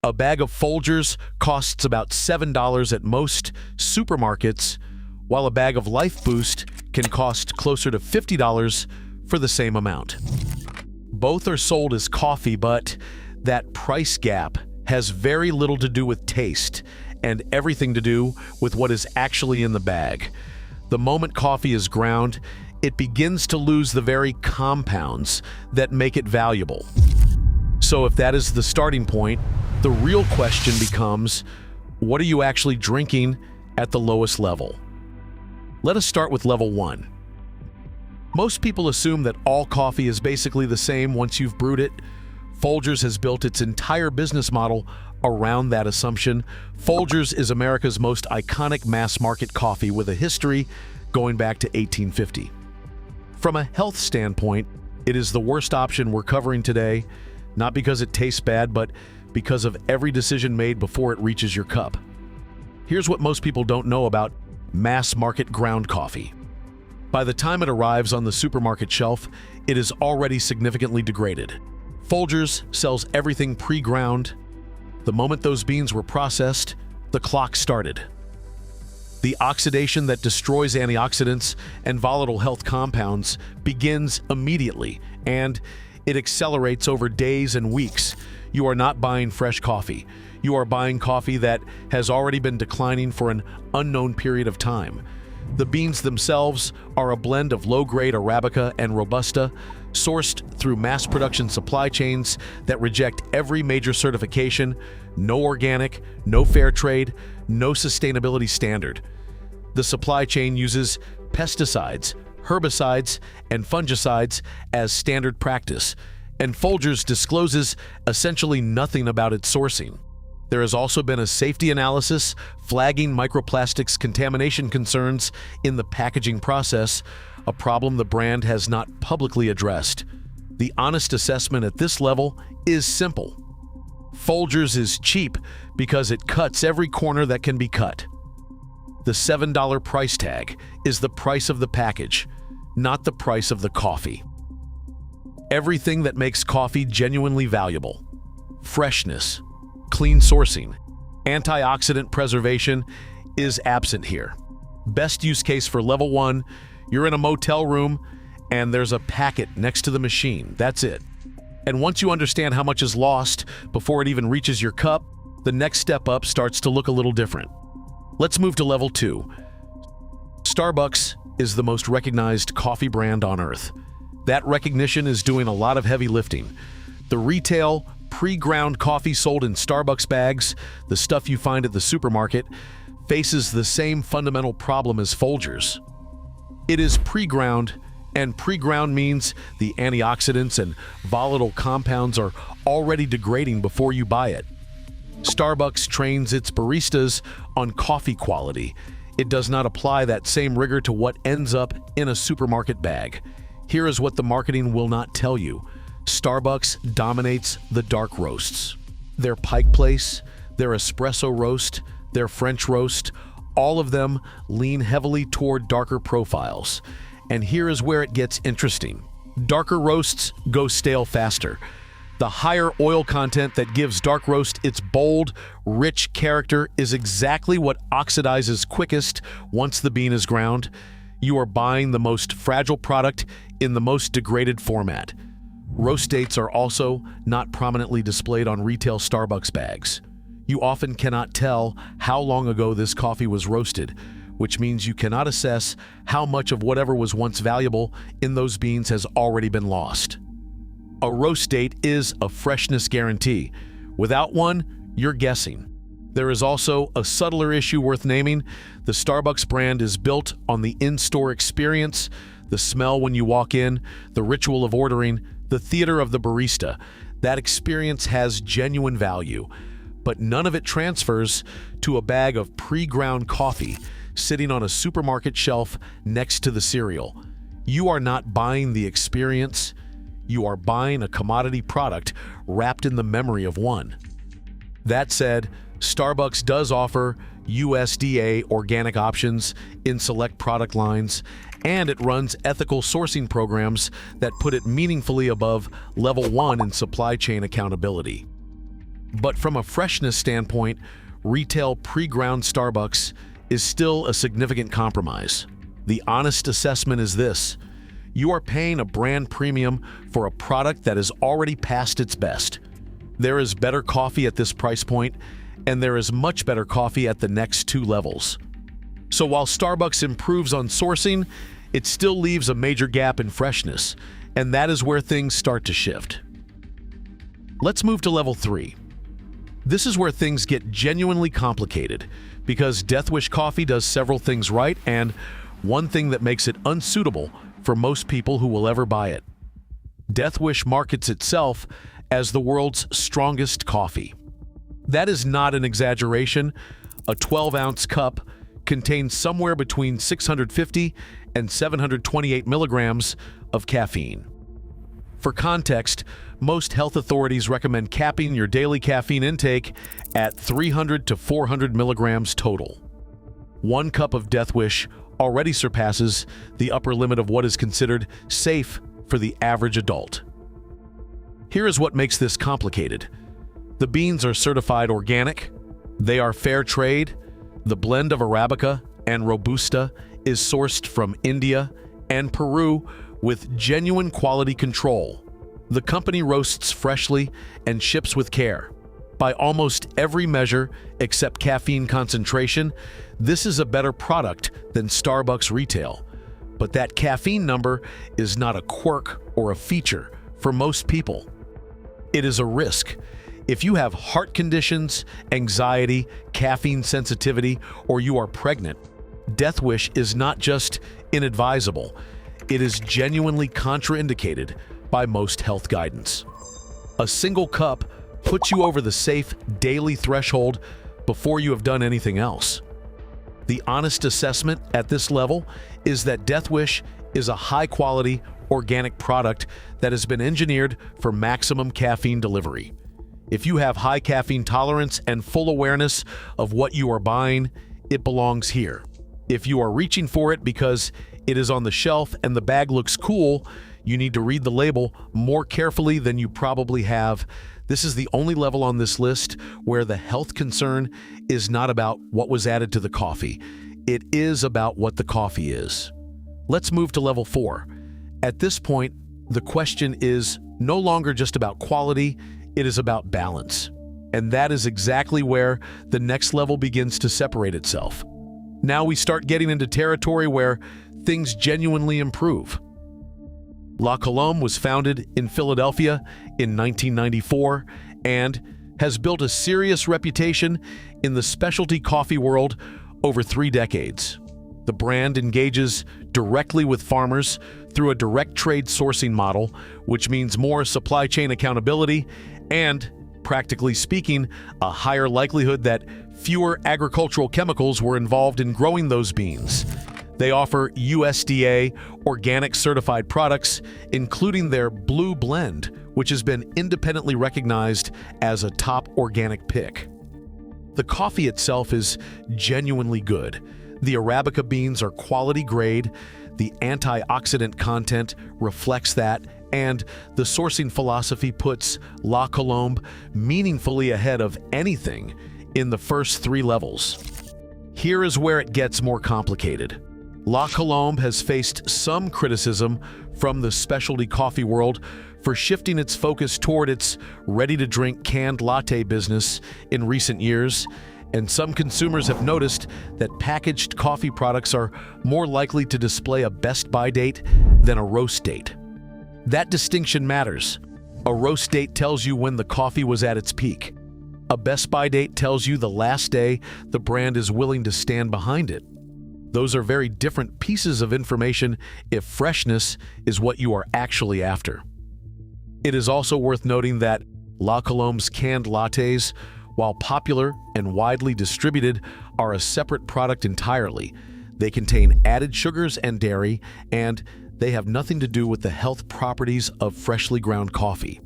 A bag of Folgers costs about $7 at most supermarkets, while a bag of Lifeboost can cost closer to $50 for the same amount. Both are sold as coffee, but that price gap has very little to do with taste and everything to do with what is actually in the bag. The moment coffee is ground, it begins to lose the very compounds that make it valuable. So if that is the starting point, the real question becomes, what are you actually drinking at the lowest level? Let us start with level 1. Most people assume that all coffee is basically the same once you've brewed it. Folgers has built its entire business model around that assumption. Folgers is America's most iconic mass-market coffee with a history going back to 1850. From a health standpoint, it is the worst option we're covering today, not because it tastes bad, but because of every decision made before it reaches your cup. Here's what most people don't know about mass-market ground coffee. By the time it arrives on the supermarket shelf, it is already significantly degraded. Folgers sells everything pre-ground. The moment those beans were processed, the clock started. The oxidation that destroys antioxidants and volatile health compounds begins immediately, and it accelerates over days and weeks. You are not buying fresh coffee. You are buying coffee that has already been declining for an unknown period of time. The beans themselves are a blend of low-grade Arabica and Robusta, sourced through mass production supply chains that reject every major certification: no organic, no fair trade, no sustainability standard. The supply chain uses pesticides, herbicides, and fungicides as standard practice, and Folgers discloses essentially nothing about its sourcing. There has also been a safety analysis flagging microplastics contamination concerns in the packaging process, a problem the brand has not publicly addressed. The honest assessment at this level is simple. Folgers is cheap because it cuts every corner that can be cut. The $7 price tag is the price of the package, not the price of the coffee. Everything that makes coffee genuinely valuable: freshness, clean sourcing, antioxidant preservation is absent here. Best use case for level 1, you're in a motel room and there's a packet next to the machine. That's it. And once you understand how much is lost before it even reaches your cup, the next step up starts to look a little different. Let's move to level 2. Starbucks is the most recognized coffee brand on earth. That recognition is doing a lot of heavy lifting. The retail, pre-ground coffee sold in Starbucks bags, the stuff you find at the supermarket, faces the same fundamental problem as Folgers. It is pre-ground, and pre-ground means the antioxidants and volatile compounds are already degrading before you buy it. Starbucks trains its baristas on coffee quality. It does not apply that same rigor to what ends up in a supermarket bag. Here is what the marketing will not tell you. Starbucks dominates the dark roasts. Their Pike Place, their espresso roast, their French roast, all of them lean heavily toward darker profiles. And here is where it gets interesting. Darker roasts go stale faster. The higher oil content that gives dark roast its bold, rich character is exactly what oxidizes quickest once the bean is ground. You are buying the most fragile product in the most degraded format. Roast dates are also not prominently displayed on retail Starbucks bags. You often cannot tell how long ago this coffee was roasted, which means you cannot assess how much of whatever was once valuable in those beans has already been lost. A roast date is a freshness guarantee. Without one, you're guessing. There is also a subtler issue worth naming. The Starbucks brand is built on the in-store experience, the smell when you walk in, the ritual of ordering, the theater of the barista. That experience has genuine value, but none of it transfers to a bag of pre-ground coffee sitting on a supermarket shelf next to the cereal. You are not buying the experience. You are buying a commodity product wrapped in the memory of one. That said, Starbucks does offer USDA organic options in select product lines, and it runs ethical sourcing programs that put it meaningfully above level 1 in supply chain accountability. But from a freshness standpoint, retail pre-ground Starbucks is still a significant compromise. The honest assessment is this: you are paying a brand premium for a product that is already past its best. There is better coffee at this price point, and there is much better coffee at the next two levels. So while Starbucks improves on sourcing, it still leaves a major gap in freshness, and that is where things start to shift. Let's move to level 3. This is where things get genuinely complicated, because Death Wish coffee does several things right, and one thing that makes it unsuitable for most people who will ever buy it. Death Wish markets itself as the world's strongest coffee. That is not an exaggeration. A 12-ounce cup contains somewhere between 650 and 728 milligrams of caffeine. For context, most health authorities recommend capping your daily caffeine intake at 300 to 400 milligrams total. One cup of Death Wish already surpasses the upper limit of what is considered safe for the average adult. Here is what makes this complicated. The beans are certified organic, they are fair trade, the blend of Arabica and Robusta is sourced from India and Peru with genuine quality control. The company roasts freshly and ships with care. By almost every measure except caffeine concentration, this is a better product than Starbucks retail. But that caffeine number is not a quirk or a feature for most people. It is a risk. If you have heart conditions, anxiety, caffeine sensitivity, or you are pregnant, Death Wish is not just inadvisable, it is genuinely contraindicated by most health guidance. A single cup puts you over the safe daily threshold before you have done anything else. The honest assessment at this level is that Death Wish is a high-quality, organic product that has been engineered for maximum caffeine delivery. If you have high caffeine tolerance and full awareness of what you are buying, it belongs here. If you are reaching for it because it is on the shelf and the bag looks cool, you need to read the label more carefully than you probably have. This is the only level on this list where the health concern is not about what was added to the coffee. It is about what the coffee is. Let's move to level 4. At this point, the question is no longer just about quality, it is about balance. And that is exactly where the next level begins to separate itself. Now we start getting into territory where things genuinely improve. La Colombe was founded in Philadelphia in 1994 and has built a serious reputation in the specialty coffee world over 3 decades. The brand engages directly with farmers through a direct trade sourcing model, which means more supply chain accountability and, practically speaking, a higher likelihood that fewer agricultural chemicals were involved in growing those beans. They offer USDA organic certified products, including their Blue Blend, which has been independently recognized as a top organic pick. The coffee itself is genuinely good. The Arabica beans are quality grade, the antioxidant content reflects that, and the sourcing philosophy puts La Colombe meaningfully ahead of anything in the first 3 levels. Here is where it gets more complicated. La Colombe has faced some criticism from the specialty coffee world for shifting its focus toward its ready-to-drink canned latte business in recent years, and some consumers have noticed that packaged coffee products are more likely to display a best-by date than a roast date. That distinction matters. A roast date tells you when the coffee was at its peak. A best-by date tells you the last day the brand is willing to stand behind it. Those are very different pieces of information if freshness is what you are actually after. It is also worth noting that La Colombe's canned lattes, while popular and widely distributed, are a separate product entirely. They contain added sugars and dairy, and they have nothing to do with the health properties of freshly ground coffee.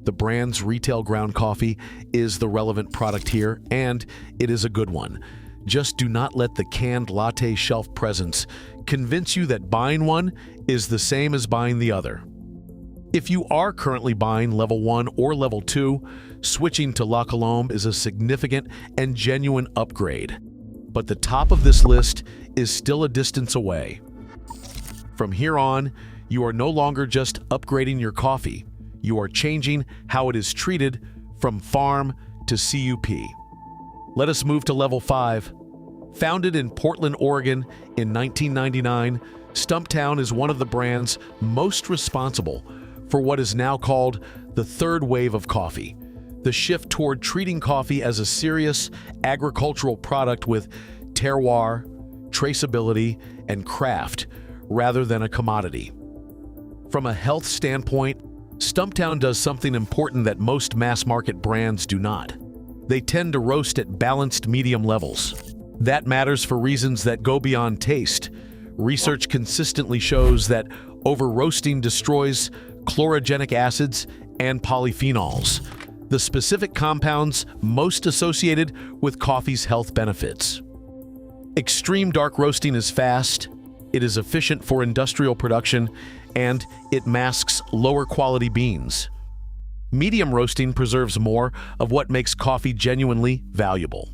The brand's retail ground coffee is the relevant product here, and it is a good one. Just do not let the canned latte shelf presence convince you that buying one is the same as buying the other. If you are currently buying level 1 or level 2, Switching to La Colombe is a significant and genuine upgrade, but the top of this list is still a distance away. From here on, you are no longer just upgrading your coffee, you are changing how it is treated from farm to CUP. Let us move to level 5. Founded in Portland, Oregon in 1999, Stumptown is one of the brands most responsible for what is now called the third wave of coffee, the shift toward treating coffee as a serious agricultural product with terroir, traceability, and craft, rather than a commodity. From a health standpoint, Stumptown does something important that most mass-market brands do not. They tend to roast at balanced medium levels. That matters for reasons that go beyond taste. Research consistently shows that over-roasting destroys chlorogenic acids and polyphenols, the specific compounds most associated with coffee's health benefits. Extreme dark roasting is fast, it is efficient for industrial production, and it masks lower quality beans. Medium roasting preserves more of what makes coffee genuinely valuable.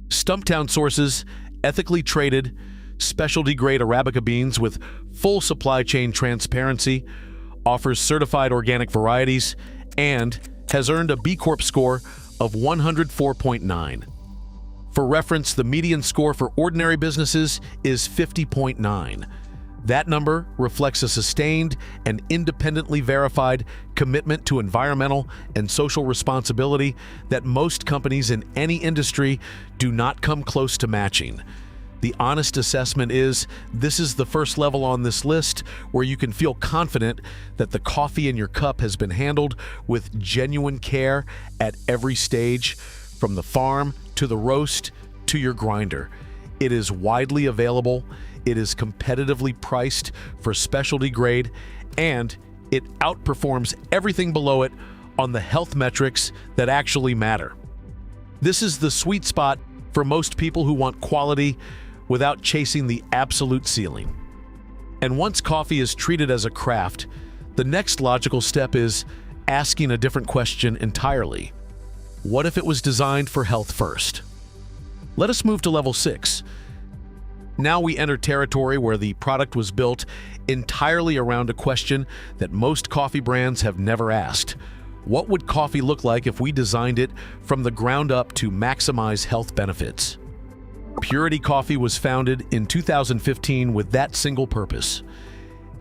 Stumptown sources ethically traded, specialty-grade Arabica beans with full supply chain transparency, offers certified organic varieties, and has earned a B Corp score of 104.9. For reference, the median score for ordinary businesses is 50.9. That number reflects a sustained and independently verified commitment to environmental and social responsibility that most companies in any industry do not come close to matching. The honest assessment is this is the first level on this list where you can feel confident that the coffee in your cup has been handled with genuine care at every stage, from the farm to the roast to your grinder. It is widely available, it is competitively priced for specialty grade, and it outperforms everything below it on the health metrics that actually matter. This is the sweet spot for most people who want quality without chasing the absolute ceiling. And once coffee is treated as a craft, the next logical step is asking a different question entirely. What if it was designed for health first? Let us move to level 6. Now we enter territory where the product was built entirely around a question that most coffee brands have never asked. What would coffee look like if we designed it from the ground up to maximize health benefits? Purity Coffee was founded in 2015 with that single purpose.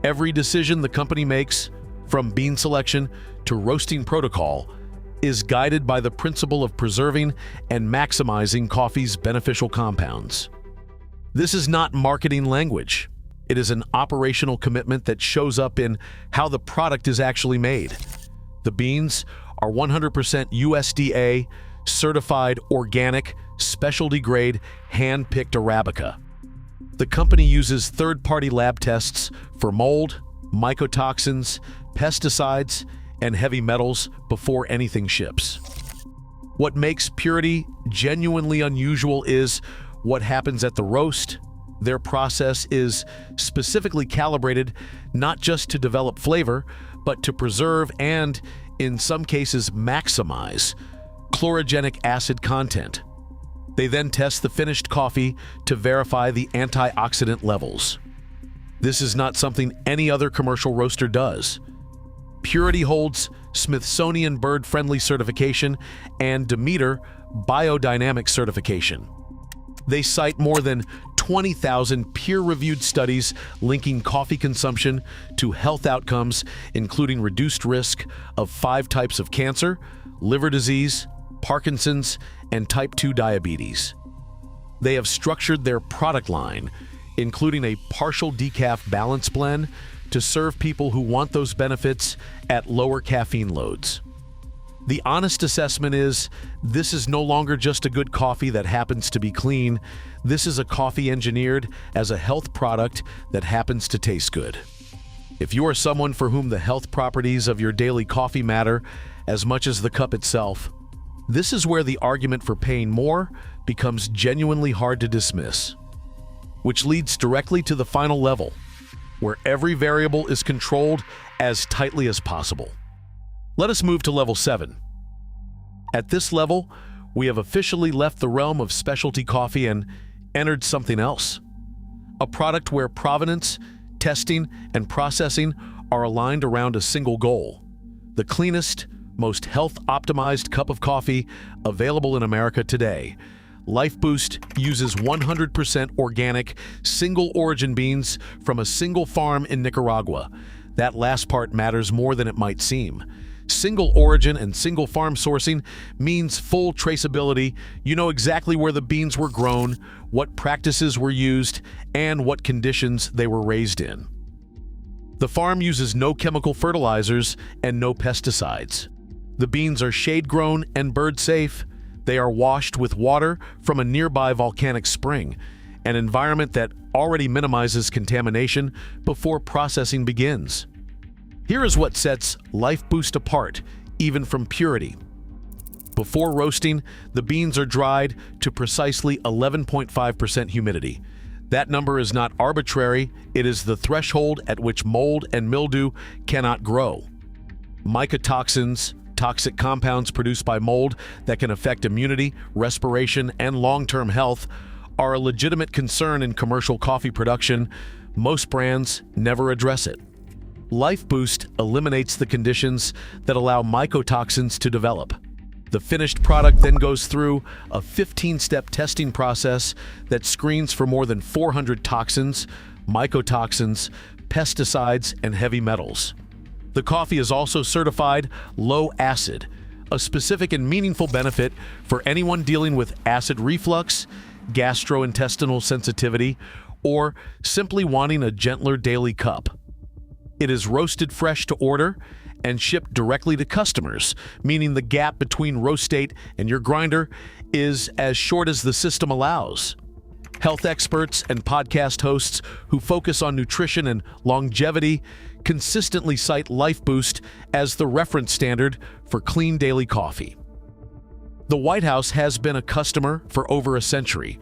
Every decision the company makes, from bean selection to roasting protocol, is guided by the principle of preserving and maximizing coffee's beneficial compounds. This is not marketing language. It is an operational commitment that shows up in how the product is actually made. The beans are 100% USDA certified organic, specialty-grade, hand-picked Arabica. The company uses third-party lab tests for mold, mycotoxins, pesticides, and heavy metals before anything ships. What makes Purity genuinely unusual is what happens at the roast. Their process is specifically calibrated not just to develop flavor, but to preserve and, in some cases, maximize chlorogenic acid content. They then test the finished coffee to verify the antioxidant levels. This is not something any other commercial roaster does. Purity holds Smithsonian Bird-Friendly certification and Demeter Biodynamic certification. They cite more than 20,000 peer-reviewed studies linking coffee consumption to health outcomes, including reduced risk of 5 types of cancer, liver disease, Parkinson's, and type 2 diabetes. They have structured their product line, including a partial decaf balance blend, to serve people who want those benefits at lower caffeine loads. The honest assessment is, this is no longer just a good coffee that happens to be clean. This is a coffee engineered as a health product that happens to taste good. If you are someone for whom the health properties of your daily coffee matter as much as the cup itself, this is where the argument for paying more becomes genuinely hard to dismiss. Which leads directly to the final level, where every variable is controlled as tightly as possible. Let us move to level 7. At this level, we have officially left the realm of specialty coffee and entered something else. A product where provenance, testing, and processing are aligned around a single goal: the cleanest, most health-optimized cup of coffee available in America today. Lifeboost uses 100% organic, single-origin beans from a single farm in Nicaragua. That last part matters more than it might seem. Single origin and single farm sourcing means full traceability. You know exactly where the beans were grown, what practices were used, and what conditions they were raised in. The farm uses no chemical fertilizers and no pesticides. The beans are shade-grown and bird-safe. They are washed with water from a nearby volcanic spring, an environment that already minimizes contamination before processing begins. Here is what sets Lifeboost apart, even from purity. Before roasting, the beans are dried to precisely 11.5% humidity. That number is not arbitrary, it is the threshold at which mold and mildew cannot grow. Mycotoxins, toxic compounds produced by mold that can affect immunity, respiration, and long-term health, are a legitimate concern in commercial coffee production. Most brands never address it. Lifeboost eliminates the conditions that allow mycotoxins to develop. The finished product then goes through a 15-step testing process that screens for more than 400 toxins, mycotoxins, pesticides, and heavy metals. The coffee is also certified low acid, a specific and meaningful benefit for anyone dealing with acid reflux, gastrointestinal sensitivity, or simply wanting a gentler daily cup. It is roasted fresh to order and shipped directly to customers, meaning the gap between roast date and your grinder is as short as the system allows. Health experts and podcast hosts who focus on nutrition and longevity consistently cite Lifeboost as the reference standard for clean daily coffee. The White House has been a customer for over a century.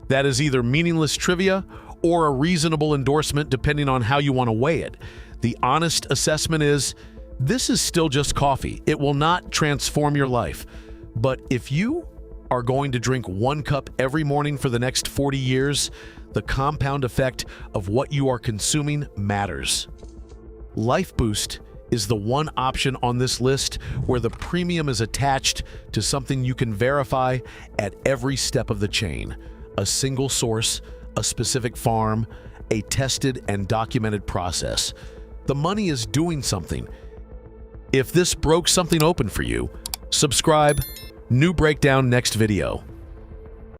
That is either meaningless trivia or a reasonable endorsement depending on how you want to weigh it. The honest assessment is, this is still just coffee. It will not transform your life. But if you are going to drink one cup every morning for the next 40 years, the compound effect of what you are consuming matters. Lifeboost is the one option on this list where the premium is attached to something you can verify at every step of the chain. A single source, a specific farm, a tested and documented process. The money is doing something. If this broke something open for you, subscribe. New breakdown next video.